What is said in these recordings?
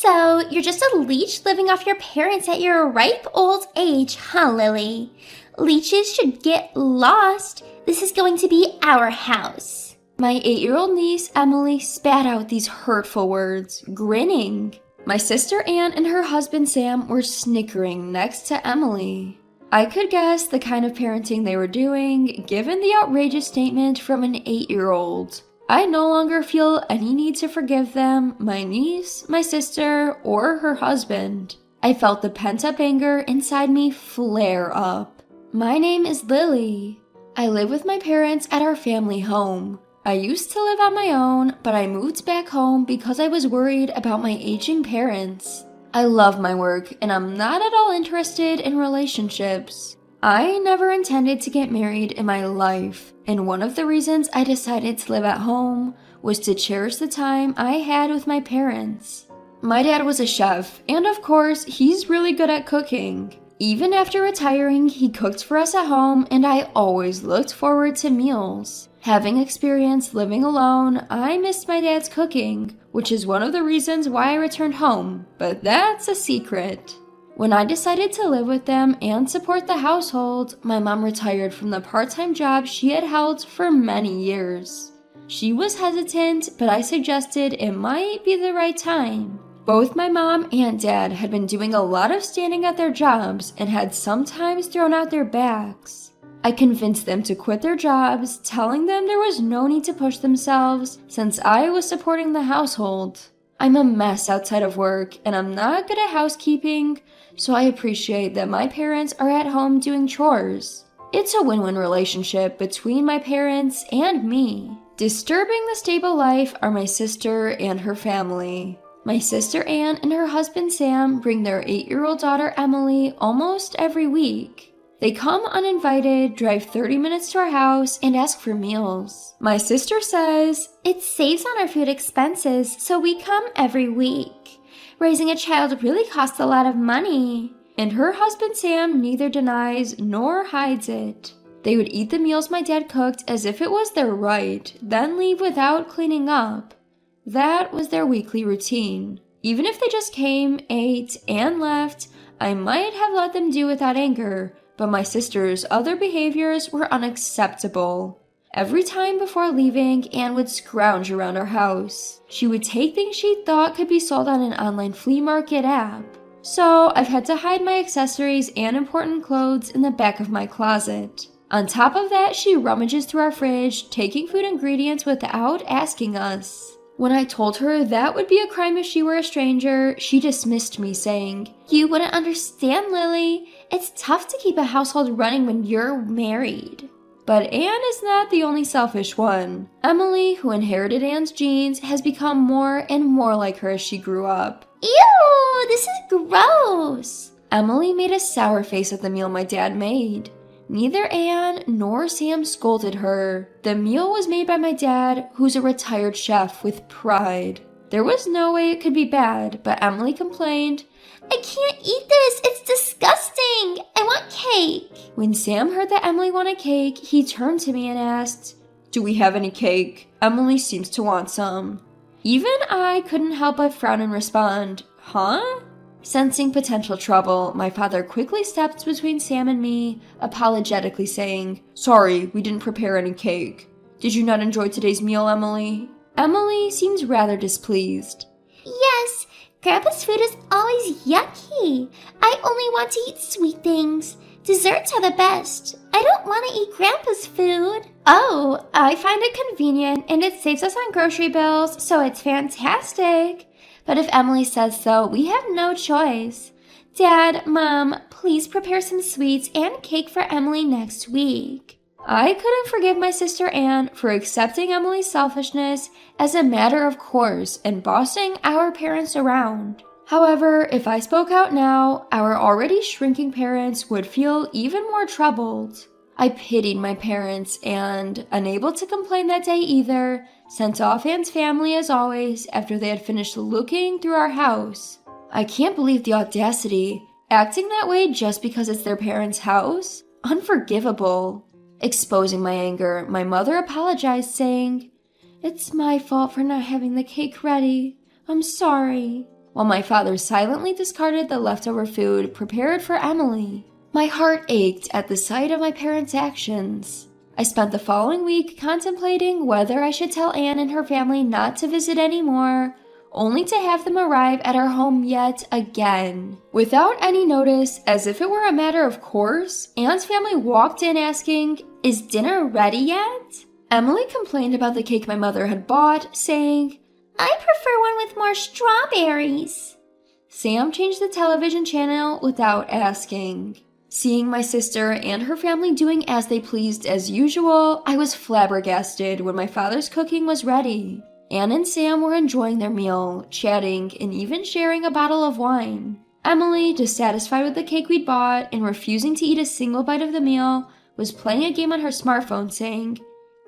So, you're just a leech living off your parents at your ripe old age, huh, Lily? Leeches should get lost. This is going to be our house. My 8-year-old niece, Emily, spat out these hurtful words, grinning. My sister Anne and her husband Sam were snickering next to Emily. I could guess the kind of parenting they were doing, given the outrageous statement from an 8-year-old. I no longer feel any need to forgive them, my niece, my sister, or her husband. I felt the pent-up anger inside me flare up. My name is Lily. I live with my parents at our family home. I used to live on my own, but I moved back home because I was worried about my aging parents. I love my work, and I'm not at all interested in relationships. I never intended to get married in my life, and one of the reasons I decided to live at home was to cherish the time I had with my parents. My dad was a chef, and of course, he's really good at cooking. Even after retiring, he cooked for us at home, and I always looked forward to meals. Having experienced living alone, I missed my dad's cooking, which is one of the reasons why I returned home, but that's a secret. When I decided to live with them and support the household, my mom retired from the part-time job she had held for many years. She was hesitant, but I suggested it might be the right time. Both my mom and dad had been doing a lot of standing at their jobs and had sometimes thrown out their backs. I convinced them to quit their jobs, telling them there was no need to push themselves since I was supporting the household. I'm a mess outside of work, and I'm not good at housekeeping, so I appreciate that my parents are at home doing chores. It's a win-win relationship between my parents and me. Disturbing the stable life are my sister and her family. My sister Anne and her husband Sam bring their 8-year-old daughter Emily almost every week. They come uninvited, drive 30 minutes to our house, and ask for meals. My sister says, "It saves on our food expenses, so we come every week. Raising a child really costs a lot of money." And her husband Sam neither denies nor hides it. They would eat the meals my dad cooked as if it was their right, then leave without cleaning up. That was their weekly routine. Even if they just came, ate, and left, I might have let them do without anger, but my sister's other behaviors were unacceptable. Every time before leaving, Anne would scrounge around our house. She would take things she thought could be sold on an online flea market app. So I've had to hide my accessories and important clothes in the back of my closet. On top of that, she rummages through our fridge, taking food ingredients without asking us. When I told her that would be a crime if she were a stranger, she dismissed me, saying, "You wouldn't understand, Lily. It's tough to keep a household running when you're married." But Anne is not the only selfish one. Emily, who inherited Anne's genes, has become more and more like her as she grew up. Ew, this is gross. Emily made a sour face at the meal my dad made. Neither Anne nor Sam scolded her. The meal was made by my dad, who's a retired chef with pride. There was no way it could be bad, but Emily complained, "I can't eat this, it's disgusting. I want cake." When Sam heard that Emily wanted cake, he turned to me and asked, "Do we have any cake? Emily seems to want some." Even I couldn't help but frown and respond, "Huh?" Sensing potential trouble, my father quickly stepped between Sam and me, apologetically saying, "Sorry, we didn't prepare any cake. Did you not enjoy today's meal, Emily?" Emily seems rather displeased. "Yes, Grandpa's food is always yucky. I only want to eat sweet things. Desserts are the best. I don't want to eat Grandpa's food." "Oh, I find it convenient and it saves us on grocery bills, so it's fantastic. But if Emily says so, we have no choice. Dad, Mom, please prepare some sweets and cake for Emily next week." I couldn't forgive my sister Anne for accepting Emily's selfishness as a matter of course and bossing our parents around. However, if I spoke out now, our already shrinking parents would feel even more troubled. I pitied my parents and, unable to complain that day either, sent off Anne's family as always after they had finished looking through our house. I can't believe the audacity. Acting that way just because it's their parents' house? Unforgivable. Exposing my anger, my mother apologized, saying, "It's my fault for not having the cake ready. I'm sorry." while my father silently discarded the leftover food prepared for Emily. My heart ached at the sight of my parents' actions. I spent the following week contemplating whether I should tell Anne and her family not to visit anymore, only to have them arrive at our home yet again. Without any notice, as if it were a matter of course, Anne's family walked in asking, "Is dinner ready yet?" Emily complained about the cake my mother had bought, saying, "I prefer one with more strawberries." Sam changed the television channel without asking. Seeing my sister and her family doing as they pleased as usual, I was flabbergasted when my father's cooking was ready. Anne and Sam were enjoying their meal, chatting, and even sharing a bottle of wine. Emily, dissatisfied with the cake we'd bought and refusing to eat a single bite of the meal, was playing a game on her smartphone saying,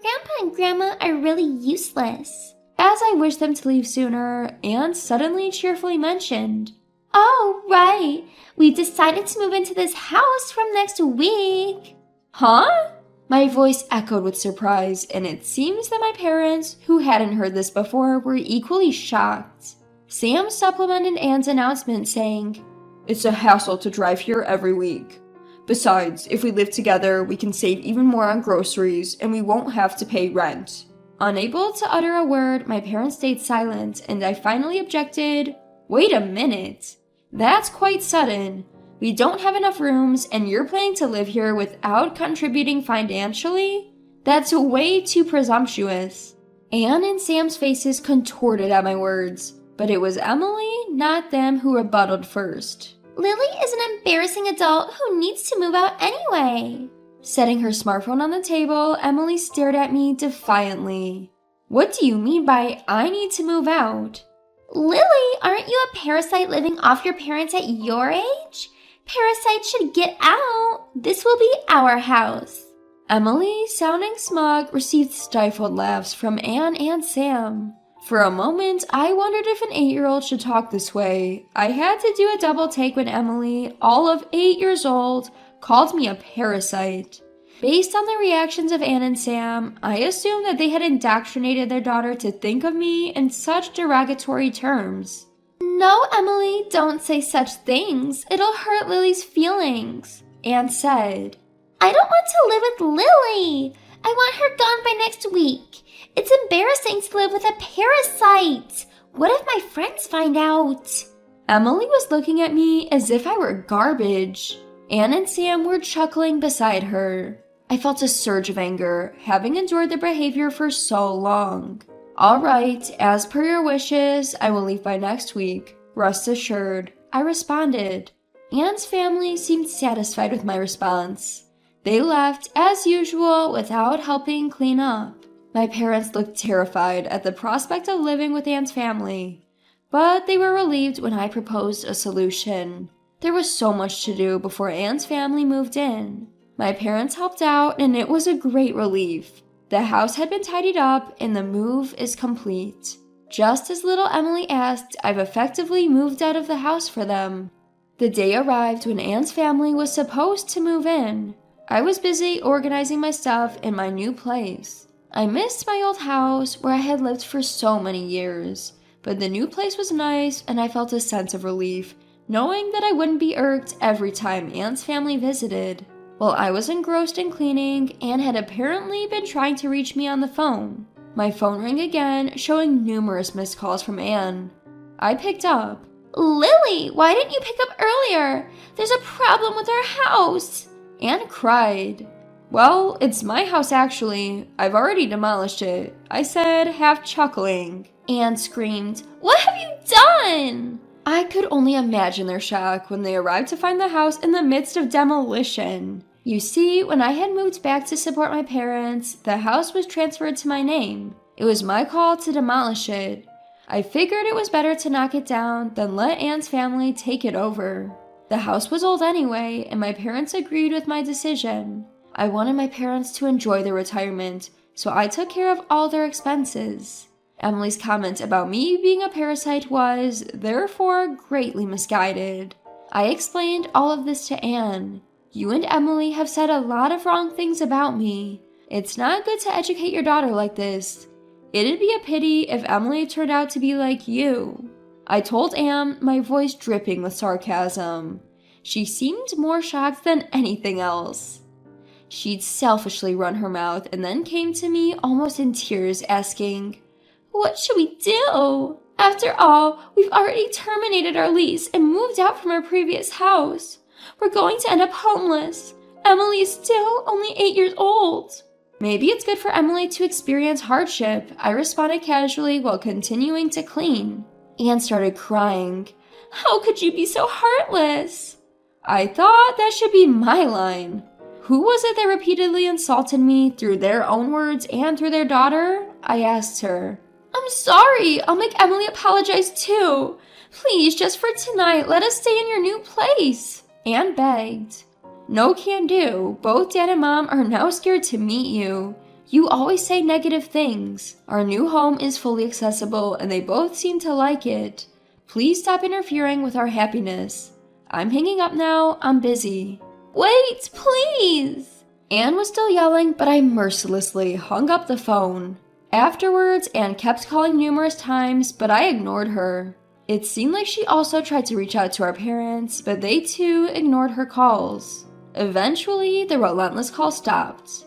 "Grandpa and Grandma are really useless." As I wished them to leave sooner, Anne suddenly cheerfully mentioned, "Oh, right. We decided to move into this house from next week." "Huh?" My voice echoed with surprise, and it seems that my parents, who hadn't heard this before, were equally shocked. Sam supplemented Anne's announcement saying, "It's a hassle to drive here every week. Besides, if we live together, we can save even more on groceries, and we won't have to pay rent." Unable to utter a word, my parents stayed silent, and I finally objected, "Wait a minute. That's quite sudden. We don't have enough rooms, and you're planning to live here without contributing financially? That's way too presumptuous." Anne and Sam's faces contorted at my words, but it was Emily, not them, who rebutted first. "Lily is an embarrassing adult who needs to move out anyway." Setting her smartphone on the table, Emily stared at me defiantly. "What do you mean by I need to move out?" "Lily, aren't you a parasite living off your parents at your age? Parasites should get out. This will be our house." Emily, sounding smug, received stifled laughs from Anne and Sam. For a moment, I wondered if an 8-year-old should talk this way. I had to do a double take when Emily, all of 8 years old, called me a parasite. Based on the reactions of Anne and Sam, I assumed that they had indoctrinated their daughter to think of me in such derogatory terms. "No, Emily, don't say such things. It'll hurt Lily's feelings," Anne said. "I don't want to live with Lily. I want her gone by next week. It's embarrassing to live with a parasite. What if my friends find out?" Emily was looking at me as if I were garbage. Anne and Sam were chuckling beside her. I felt a surge of anger, having endured their behavior for so long. "All right, as per your wishes, I will leave by next week. Rest assured," I responded. Anne's family seemed satisfied with my response. They left, as usual, without helping clean up. My parents looked terrified at the prospect of living with Anne's family, but they were relieved when I proposed a solution. There was so much to do before Anne's family moved in. My parents helped out, and it was a great relief. The house had been tidied up, and the move is complete. Just as little Emily asked, I've effectively moved out of the house for them. The day arrived when Anne's family was supposed to move in. I was busy organizing my stuff in my new place. I missed my old house where I had lived for so many years, but the new place was nice, and I felt a sense of relief, knowing that I wouldn't be irked every time Anne's family visited. While I was engrossed in cleaning, Anne had apparently been trying to reach me on the phone. My phone rang again, showing numerous missed calls from Anne. I picked up. "Lily, why didn't you pick up earlier? There's a problem with our house." Anne cried. "Well, it's my house actually. I've already demolished it," I said, half chuckling. Anne screamed, "What have you done?" I could only imagine their shock when they arrived to find the house in the midst of demolition. You see, when I had moved back to support my parents, the house was transferred to my name. It was my call to demolish it. I figured it was better to knock it down than let Anne's family take it over. The house was old anyway, and my parents agreed with my decision. I wanted my parents to enjoy their retirement, so I took care of all their expenses. Emily's comment about me being a parasite was, therefore, greatly misguided. I explained all of this to Anne. "You and Emily have said a lot of wrong things about me. It's not good to educate your daughter like this. It'd be a pity if Emily turned out to be like you." I told Anne, my voice dripping with sarcasm. She seemed more shocked than anything else. She'd selfishly run her mouth and then came to me almost in tears asking, "What should we do? After all, we've already terminated our lease and moved out from our previous house. We're going to end up homeless. Emily is still only 8 years old." "Maybe it's good for Emily to experience hardship," I responded casually while continuing to clean. Anne started crying. "How could you be so heartless?" I thought that should be my line. Who was it that repeatedly insulted me through their own words and through their daughter? I asked her. "I'm sorry. I'll make Emily apologize too. Please, just for tonight, let us stay in your new place," Anne begged. "No can do. Both Dad and Mom are now scared to meet you. You always say negative things. Our new home is fully accessible and they both seem to like it. Please stop interfering with our happiness. I'm hanging up now. I'm busy." "Wait, please!" Anne was still yelling, but I mercilessly hung up the phone. Afterwards, Anne kept calling numerous times, but I ignored her. It seemed like she also tried to reach out to our parents, but they too ignored her calls. Eventually, the relentless call stopped.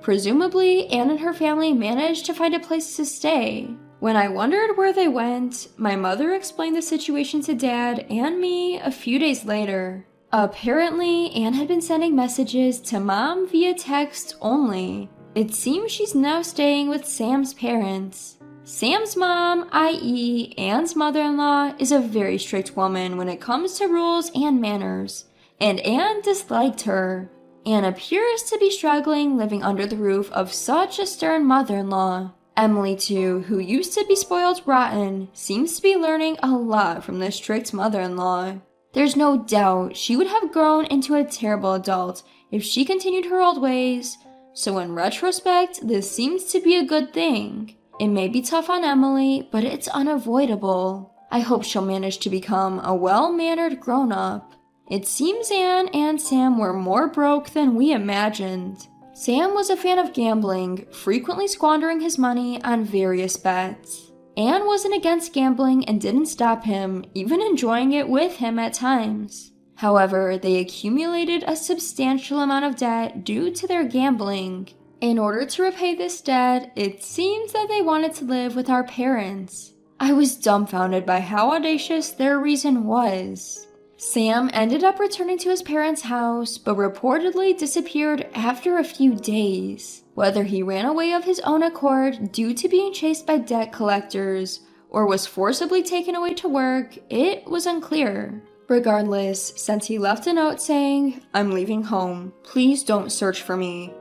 Presumably, Anne and her family managed to find a place to stay. When I wondered where they went, my mother explained the situation to Dad and me a few days later. Apparently, Anne had been sending messages to Mom via text only. It seems she's now staying with Sam's parents. Sam's mom, i.e. Anne's mother-in-law, is a very strict woman when it comes to rules and manners, and Anne disliked her. Anne appears to be struggling living under the roof of such a stern mother-in-law. Emily, too, who used to be spoiled rotten, seems to be learning a lot from this strict mother-in-law. There's no doubt she would have grown into a terrible adult if she continued her old ways, so in retrospect, this seems to be a good thing. It may be tough on Emily, but it's unavoidable. I hope she'll manage to become a well-mannered grown-up. It seems Anne and Sam were more broke than we imagined. Sam was a fan of gambling, frequently squandering his money on various bets. Anne wasn't against gambling and didn't stop him, even enjoying it with him at times. However, they accumulated a substantial amount of debt due to their gambling. In order to repay this debt, it seems that they wanted to live with our parents. I was dumbfounded by how audacious their reason was. Sam ended up returning to his parents' house, but reportedly disappeared after a few days. Whether he ran away of his own accord due to being chased by debt collectors, or was forcibly taken away to work, it was unclear. Regardless, since he left a note saying, "I'm leaving home, please don't search for me,"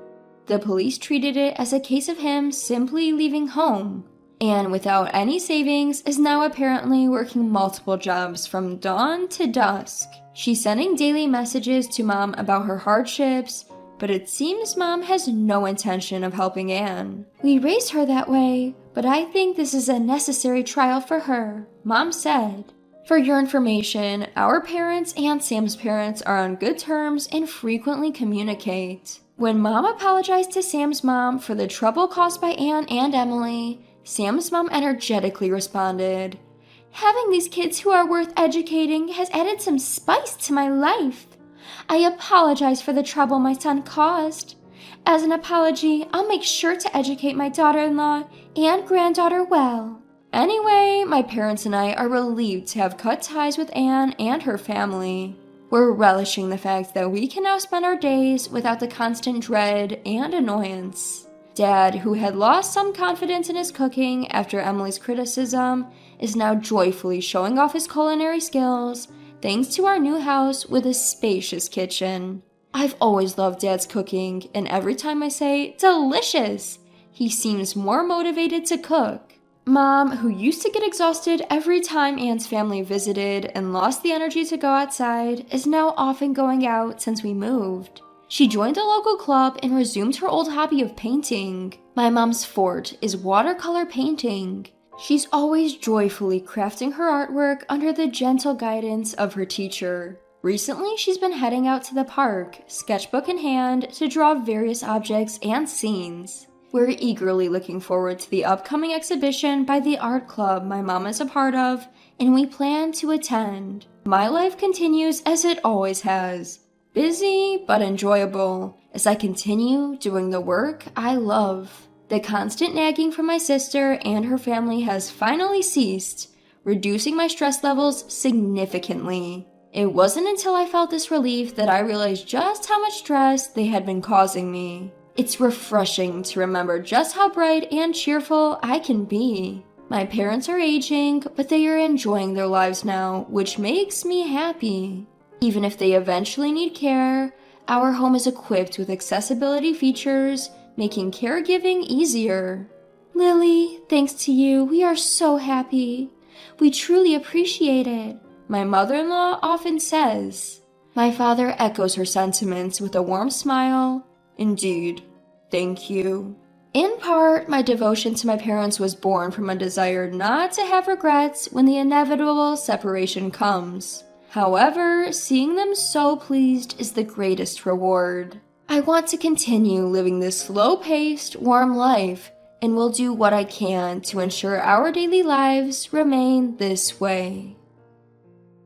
the police treated it as a case of him simply leaving home. Anne, without any savings, is now apparently working multiple jobs from dawn to dusk. She's sending daily messages to Mom about her hardships, but it seems Mom has no intention of helping Anne. "We raised her that way, but I think this is a necessary trial for her," Mom said. For your information, our parents and Sam's parents are on good terms and frequently communicate. When Mom apologized to Sam's mom for the trouble caused by Anne and Emily, Sam's mom energetically responded, "Having these kids who are worth educating has added some spice to my life. I apologize for the trouble my son caused. As an apology, I'll make sure to educate my daughter-in-law and granddaughter well." Anyway, my parents and I are relieved to have cut ties with Anne and her family. We're relishing the fact that we can now spend our days without the constant dread and annoyance. Dad, who had lost some confidence in his cooking after Emily's criticism, is now joyfully showing off his culinary skills thanks to our new house with a spacious kitchen. I've always loved Dad's cooking, and every time I say, "delicious," he seems more motivated to cook. Mom, who used to get exhausted every time Anne's family visited and lost the energy to go outside, is now often going out since we moved. She joined a local club and resumed her old hobby of painting. My mom's forte is watercolor painting. She's always joyfully crafting her artwork under the gentle guidance of her teacher. Recently, she's been heading out to the park, sketchbook in hand, to draw various objects and scenes. We're eagerly looking forward to the upcoming exhibition by the art club my mom is a part of, and we plan to attend. My life continues as it always has. Busy but enjoyable as I continue doing the work I love. The constant nagging from my sister and her family has finally ceased, reducing my stress levels significantly. It wasn't until I felt this relief that I realized just how much stress they had been causing me. It's refreshing to remember just how bright and cheerful I can be. My parents are aging, but they are enjoying their lives now, which makes me happy. Even if they eventually need care, our home is equipped with accessibility features, making caregiving easier. Lily, thanks to you, we are so happy. We truly appreciate it, my mother-in-law often says. My father echoes her sentiments with a warm smile. Indeed, thank you. In part, my devotion to my parents was born from a desire not to have regrets when the inevitable separation comes. However, seeing them so pleased is the greatest reward. I want to continue living this slow-paced, warm life, and will do what I can to ensure our daily lives remain this way.